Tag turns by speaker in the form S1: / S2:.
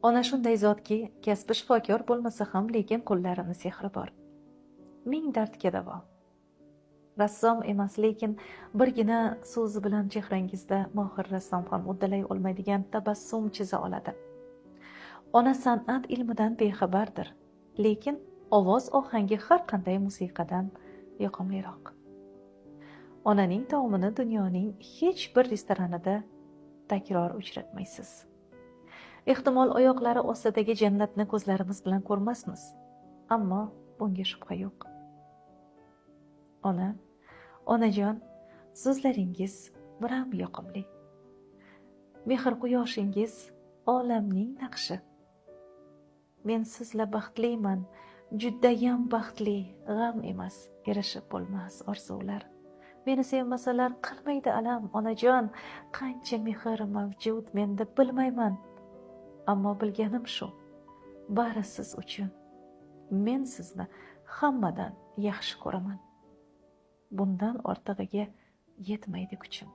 S1: Ona shunday zotki, kasbi shifokor bo'lmasa ham, lekin qo'llarini sehri bor. Ming dardga davo. Rassom emas, lekin birgina so'zi bilan chehrangizda mohir rassom ham uddalay olmaydigan tabassum chiza oladi. Ona san'at ilmidan bexabardir, lekin ovoz ohangi har qanday musiqadan yoqimliroq. Onaning taomini dunyoning hech bir restoranida takror uchratmaysiz. Ehtimol oyoqlari ostidagi jannatni ko'zlarimiz bilan ko'rmasmiz, ammo bunga shubha yo'q. Onajon, so'zlaringiz biram yoqimli. Mehr quyoshingiz olamning naqshi. Men sizla baxtliman, juddayam baxtli, g'am emas, erishib bo'lmas orzular. Meni sevmasalar qilmaydi alam, onajon, qancha mehr mavjud menda bilmayman. Ammo bilganim shu, bari siz uchun. Men sizni hammadan yaxshi ko'raman. Bundan ortig'iga yetmaydi kuchim.